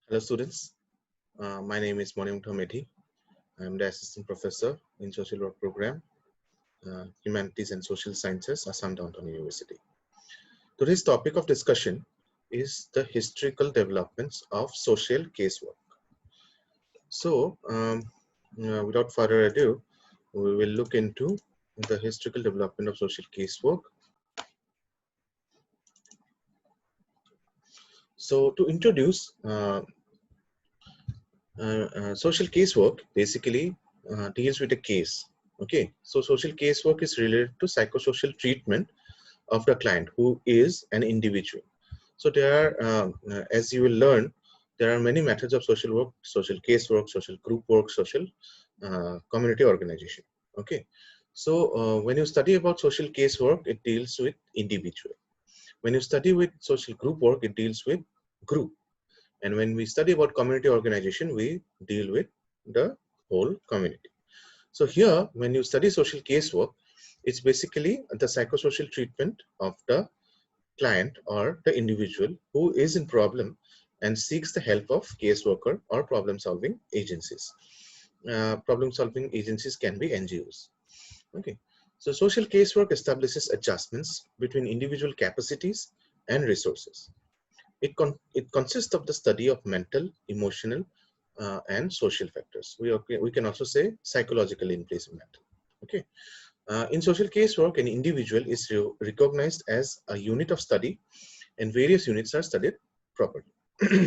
Hello students, my name is Manimugdha Medhi. I am the assistant professor in social work program, humanities and social sciences, Assam Downtown University. Today's topic of discussion is the historical developments of social casework. So without further ado, we will look into the historical development of social casework. So to introduce social casework basically deals with a case. Okay, so social casework is related to psychosocial treatment of the client who is an individual. So there are, as you will learn, there are many methods of social work: social casework, social group work, social community organization. Okay, so when you study about social casework, it deals with individual. When you study with social group work, it deals with group. And when we study about community organization, we deal with the whole community. So here, when you study social casework, it's basically the psychosocial treatment of the client or the individual who is in problem and seeks the help of caseworker or problem-solving agencies. Problem-solving agencies can be NGOs. Okay. So social casework establishes adjustments between individual capacities and resources. It consists of the study of mental, emotional, and social factors. We can also say psychological in place of mental. Okay. In social casework, an individual is recognized as a unit of study, and various units are studied properly.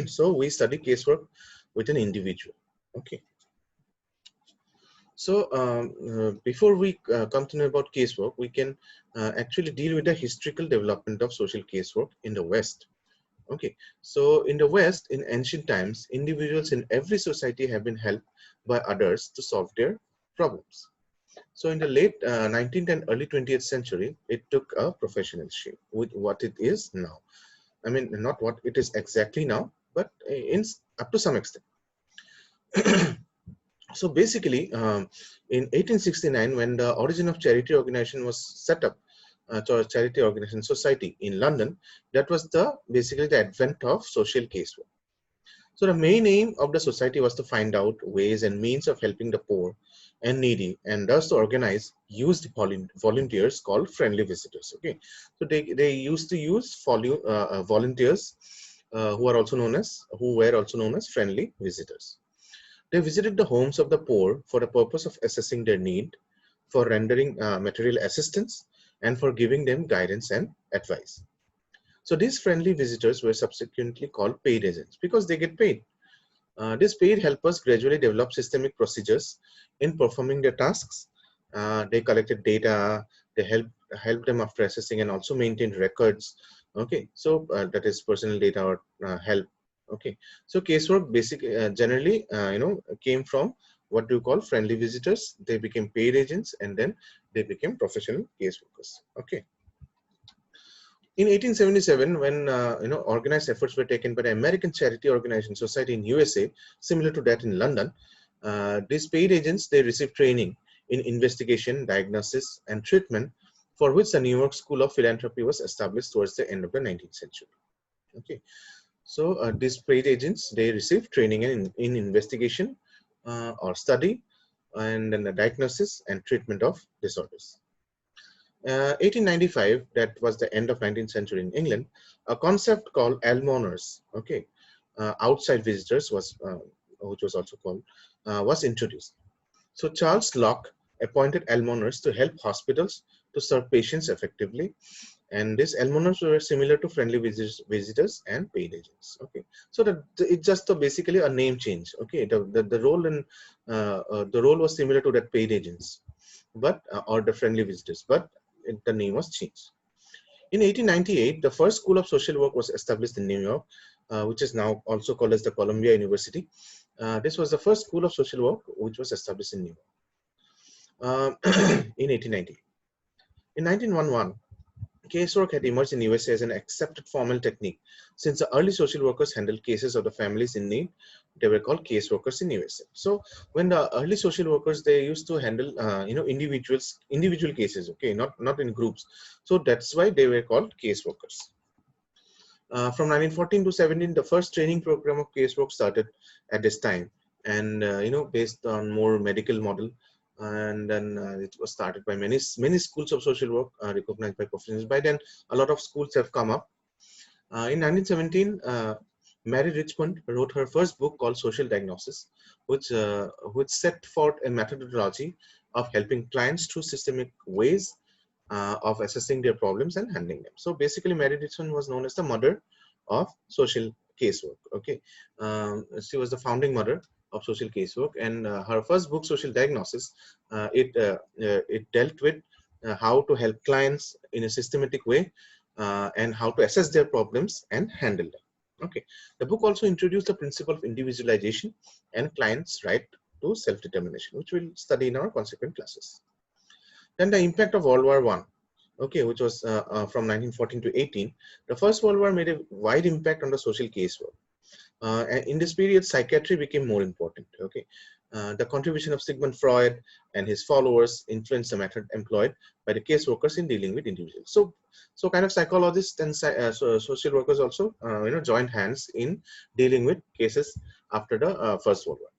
So we study casework with an individual. Okay. So before we come to know about casework, we can actually deal with the historical development of social casework in the West. Okay, so in the West, in ancient times, individuals in every society have been helped by others to solve their problems. So in the late 19th and early 20th century, it took a professional shape with what it is now. I mean, not what it is exactly now, but up to some extent. So basically, in 1869, when the origin of charity organization was set up, charity organization society in London, that was basically the advent of social casework. So the main aim of the society was to find out ways and means of helping the poor and needy, and thus to organize used volunteers called friendly visitors. Okay, so they used to use volunteers who were also known as friendly visitors. They visited the homes of the poor for the purpose of assessing their need, for rendering material assistance, and for giving them guidance and advice. So these friendly visitors were subsequently called paid agents because they get paid. These paid helpers gradually developed systemic procedures in performing their tasks. They collected data, they helped them after assessing, and also maintained records. Okay, so that is personal data or help. Okay, so casework basically generally came from what you call friendly visitors. They became paid agents, and then they became professional caseworkers. Okay. In 1877, when organized efforts were taken by the American Charity Organization Society in USA, similar to that in London, these paid agents, they received training in investigation, diagnosis, and treatment, for which the New York School of Philanthropy was established towards the end of the 19th century. Okay, so these paid agents, they received training in investigation or study, and then the diagnosis and treatment of disorders. 1895, that was the end of 19th century in England, a concept called almoners, okay, outside visitors which was also called, was introduced. So Charles Locke appointed almoners to help hospitals to serve patients effectively, and these almoners were similar to friendly visitors and paid agents. Okay, so it's just basically a name change. Okay, the role was similar to that paid agents, but or the friendly visitors, but the name was changed. In 1898, the first school of social work was established in New York, which is now also called as the Columbia University. This was the first school of social work which was established in New York in 1898. In 1911, casework had emerged in USA as an accepted formal technique. Since the early social workers handled cases of the families in need, they were called caseworkers in USA. So when the early social workers, they used to handle individual cases, okay, not in groups. So that's why they were called caseworkers. From 1914 to 17, the first training program of casework started at this time, and based on more medical model, and then it was started by many schools of social work recognized by professionals. By then, a lot of schools have come up. In 1917, Mary Richmond wrote her first book called Social Diagnosis, which set forth a methodology of helping clients through systemic ways of assessing their problems and handling them. So basically, Mary Richmond was known as the mother of social casework. Okay, she was the founding mother of social casework, and her first book, Social Diagnosis, it dealt with how to help clients in a systematic way and how to assess their problems and handle them. Okay, the book also introduced the principle of individualization and clients' right to self-determination, which we'll study in our consequent classes. Then the impact of World War I, okay, which was from 1914 to 18. The First World War made a wide impact on the social casework. And in this period, psychiatry became more important. Okay, the contribution of Sigmund Freud and his followers influenced the method employed by the caseworkers in dealing with individuals. So kind of psychologists and social workers also, joined hands in dealing with cases after the First World War.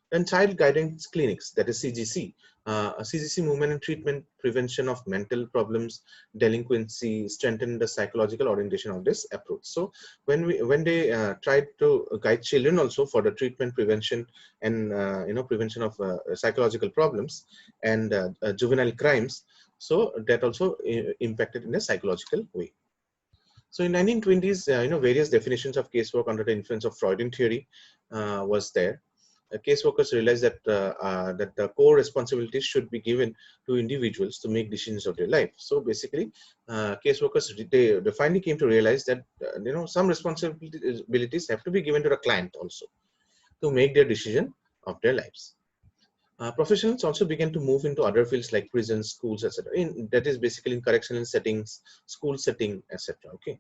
Then child guidance clinics, that is CGC, CGC movement and treatment prevention of mental problems, delinquency, strengthen the psychological orientation of this approach. So when they tried to guide children also for the treatment prevention and prevention of psychological problems and juvenile crimes, so that also impacted in a psychological way. So in 1920s, various definitions of casework under the influence of Freudian theory was there. Caseworkers realized that that the core responsibilities should be given to individuals to make decisions of their life. So basically, caseworkers they finally came to realize that some responsibilities have to be given to the client also to make their decision of their lives. Professionals also began to move into other fields like prisons, schools, etc. That is basically in correctional settings, school setting, etc. Okay.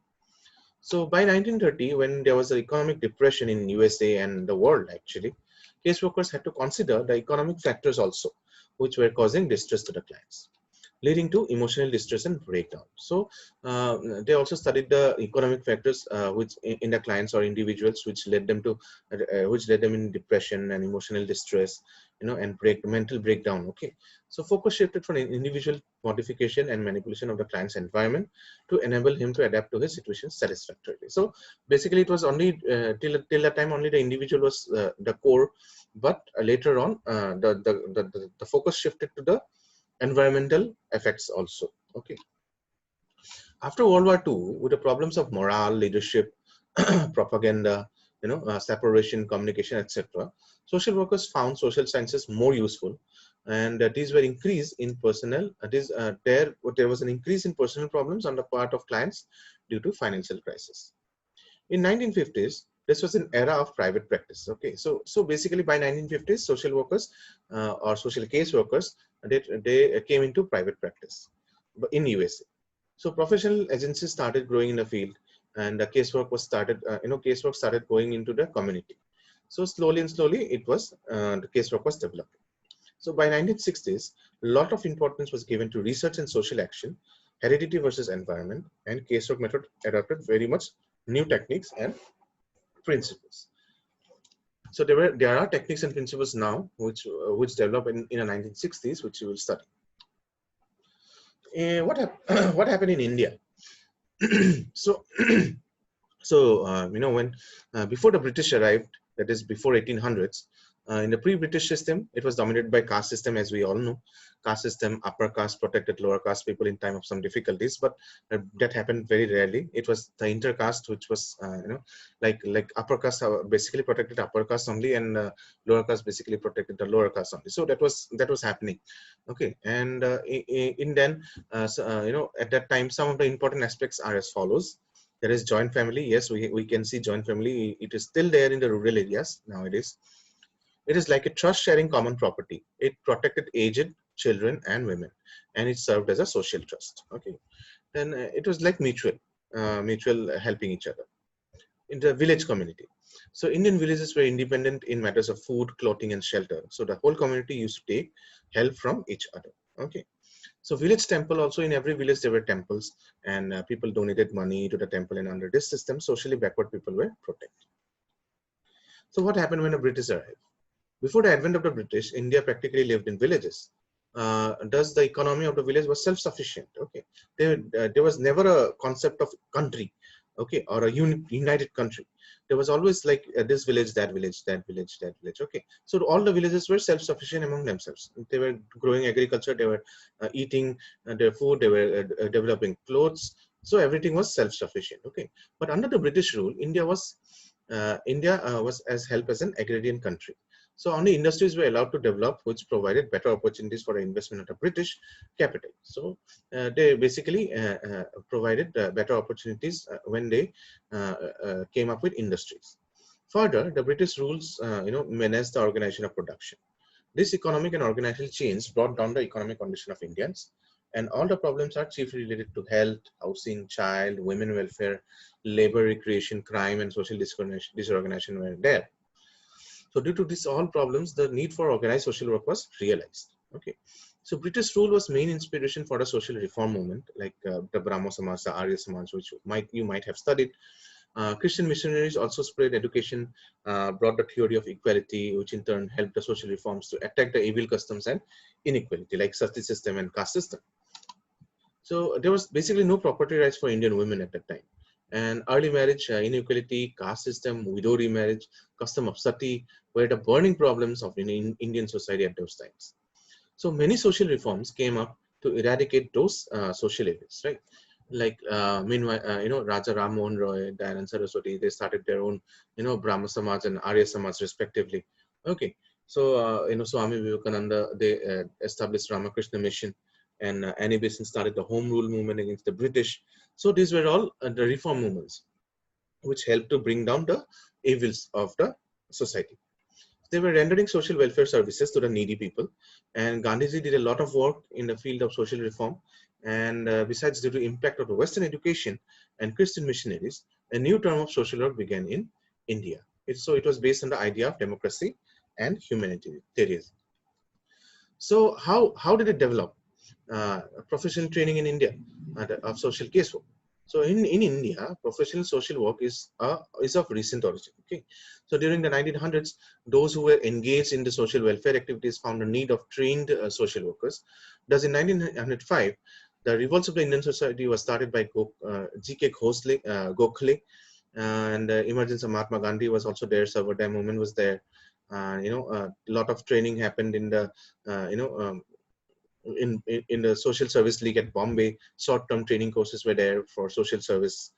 So by 1930, when there was an economic depression in USA and the world actually, caseworkers had to consider the economic factors also, which were causing distress to the clients, leading to emotional distress and breakdown. So they also studied the economic factors which in the clients or individuals, which led them in depression and emotional distress, and mental breakdown. Okay, so focus shifted from individual modification and manipulation of the client's environment to enable him to adapt to his situation satisfactorily. So basically, it was only till that time only the individual was the core, but later on the focus shifted to the environmental effects also. Okay. After World War II, with the problems of morale, leadership, propaganda, separation, communication, etc., social workers found social sciences more useful, and these were increased in personnel. There was an increase in personal problems on the part of clients due to financial crisis. In 1950s, this was an era of private practice. Okay, so basically by 1950s, social workers or social case workers, they came into private practice in USA. So professional agencies started growing in the field, and the casework was started. Casework started going into the community. So slowly and slowly, the casework was developed. So by 1960s, a lot of importance was given to research and social action, heredity versus environment, and casework method adopted very much new techniques and principles. So there are techniques and principles now which developed in the 1960s, which you will study. What happened in India? So when before the British arrived, that is before 1800s, in the pre-British system, it was dominated by caste system, as we all know. Caste system, upper caste protected lower caste people in time of some difficulties, but that happened very rarely. It was the intercaste, which was like upper caste basically protected upper caste only, and lower caste basically protected the lower caste only. So that was happening. Okay, and at that time, some of the important aspects are as follows. There is joint family. Yes, we can see joint family. It is still there in the rural areas nowadays. It is like a trust sharing common property. It protected aged, children, and women, and it served as a social trust. Okay, then it was like mutual helping each other in the village community. So Indian villages were independent in matters of food, clothing, and shelter. So the whole community used to take help from each other. Okay. So village temple, also in every village there were temples, and people donated money to the temple, and under this system, socially backward people were protected. So what happened when the British arrived? Before the advent of the British, India practically lived in villages. Thus, the economy of the village was self-sufficient. Okay, there was never a concept of country, okay, or a united country. There was always like this village, that village, that village, that village. Okay, so all the villages were self-sufficient among themselves. They were growing agriculture, they were eating their food, they were developing clothes. So everything was self-sufficient. Okay, but under the British rule, India was as helped as an agrarian country. So only industries were allowed to develop, which provided better opportunities for investment of the British capital. So they basically provided better opportunities when they came up with industries. Further, the British rules, managed the organization of production. This economic and organizational change brought down the economic condition of Indians, and all the problems are chiefly related to health, housing, child, women welfare, labor, recreation, crime, and social disorganization were there. So due to these all problems, the need for organized social work was realized. Okay, so British rule was main inspiration for the social reform movement, like the Brahmo Samaj, the Arya Samaj, which you might have studied. Christian missionaries also spread education, brought the theory of equality, which in turn helped the social reforms to attack the evil customs and inequality, like Caste System and Caste System. So there was basically no property rights for Indian women at that time. And early marriage, inequality, caste system, widow remarriage, custom of sati were the burning problems of Indian society at those times. So many social reforms came up to eradicate those social evils, right? Like meanwhile, Raja Ram Mohan Roy, Dayanand Saraswati, they started their own, Brahma Samaj and Arya Samaj respectively. Okay, so Swami Vivekananda, they established Ramakrishna Mission, and Annie Besant started the Home Rule movement against the British. So these were all the reform movements, which helped to bring down the evils of the society. They were rendering social welfare services to the needy people, and Gandhiji did a lot of work in the field of social reform. And besides, due to impact of the Western education and Christian missionaries, a new term of social work began in India. So it was based on the idea of democracy and humanitarianism. So how did it develop? Professional training in India of social casework. So in India, professional social work is of recent origin. Okay, so during the 1900s, those who were engaged in the social welfare activities found a need of trained social workers. Thus, in 1905, the revolts of the Indian society was started by G.K. Gokhale, and the emergence of Mahatma Gandhi was also there. Sarvodaya movement was there. A lot of training happened in the in the social service league at Bombay. Short-term training courses were there for social service.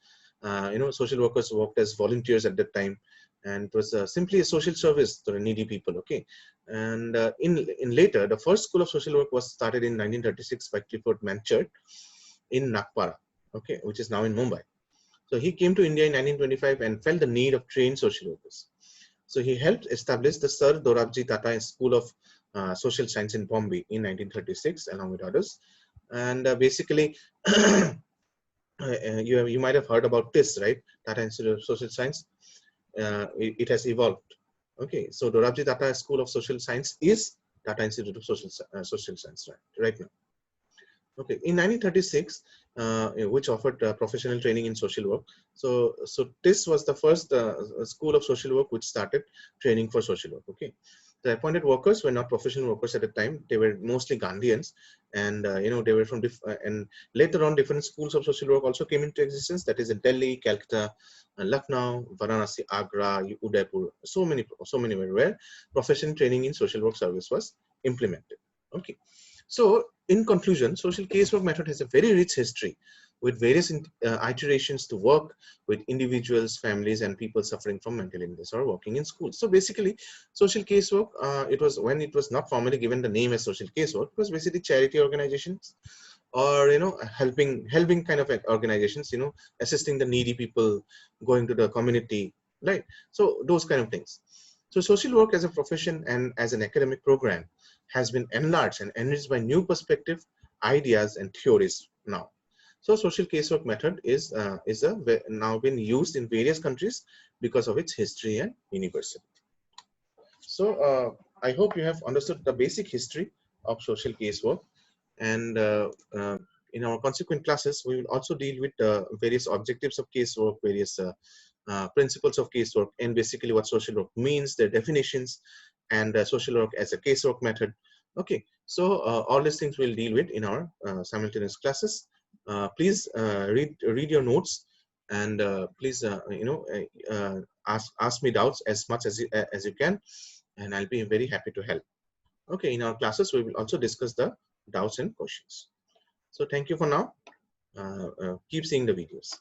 Social workers worked as volunteers at that time, and it was simply a social service to the needy people. Okay, and in later, the first school of social work was started in 1936 by Clifford Manchard in Nagpara, okay, which is now in Mumbai. So he came to India in 1925 and felt the need of trained social workers. So he helped establish the Sir Dorabji Tata School of Social Science in Bombay in 1936, along with others. And basically, you might have heard about this, right? Tata Institute of Social Science. It has evolved. Okay, so Dorabji Tata School of Social Science is Tata Institute of Social Science right now. Okay, in 1936, which offered professional training in social work. So this was the first school of social work which started training for social work. Okay, the appointed workers were not professional workers at the time; they were mostly Gandhians, and they were from and later on different schools of social work also came into existence. That is in Delhi, Calcutta, Lucknow, Varanasi, Agra, Udaipur. So many were where professional training in social work service was implemented. Okay. So, in conclusion, social casework method has a very rich history with various iterations to work with individuals, families, and people suffering from mental illness or working in schools. So, basically, social casework, it was when it was not formally given the name as social casework, it was basically charity organizations or helping kind of organizations, assisting the needy people, going to the community, right? So, those kind of things. So social work as a profession and as an academic program has been enlarged and enriched by new perspective, ideas, and theories now. So social casework method is now been used in various countries because of its history and universality. So I hope you have understood the basic history of social casework, And in our consequent classes, we will also deal with various objectives of casework, various principles of casework, and basically what social work means, their definitions, and social work as a casework method. Okay, so all these things we'll deal with in our simultaneous classes. Please read your notes, and please ask me doubts as much as you can, and I'll be very happy to help. Okay, in our classes we will also discuss the doubts and questions. So thank you for now. Keep seeing the videos.